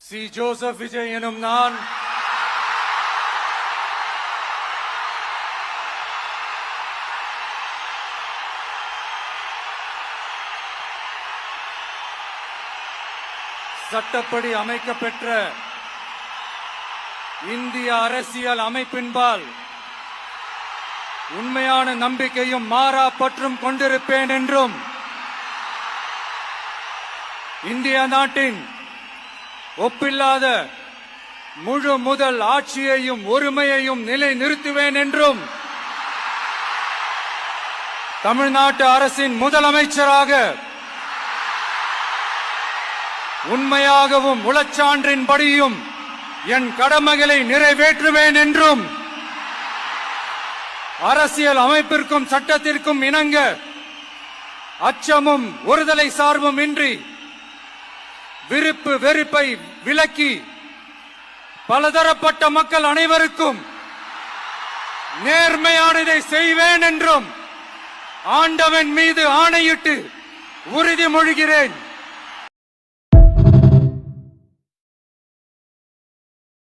C. Joseph Vijay எனும் நான் சட்டப்படி அமைக்கப்பெற்ற இந்திய அரசியல் அமைப்பின்பால் உண்மையான நம்பிக்கையும் மாறா பற்றும் கொண்டிருப்பேன் என்றும் இந்திய நாட்டின் ஒப்பில்லாத முழு முதல் ஆட்சியையும் ஒருமையையும் நிலைநிறுத்துவேன் என்றும் தமிழ்நாட்டு அரசின் முதலமைச்சராக உண்மையாகவும் உளச்சான்றின்படியும் என் கடமைகளை நிறைவேற்றுவேன் என்றும் அரசியல் அமைப்பிற்கும் சட்டத்திற்கும் இணங்க அச்சமும் ஒருதலை சார்பும் இன்றி விருப்பு வெறுப்பை விலக்கி பலதரப்பட்ட மக்கள் அனைவருக்கும் நேர்மையானதை செய்வேன் என்றும் ஆண்டவன் மீது ஆணையிட்டு உறுதிமொழிகிறேன்.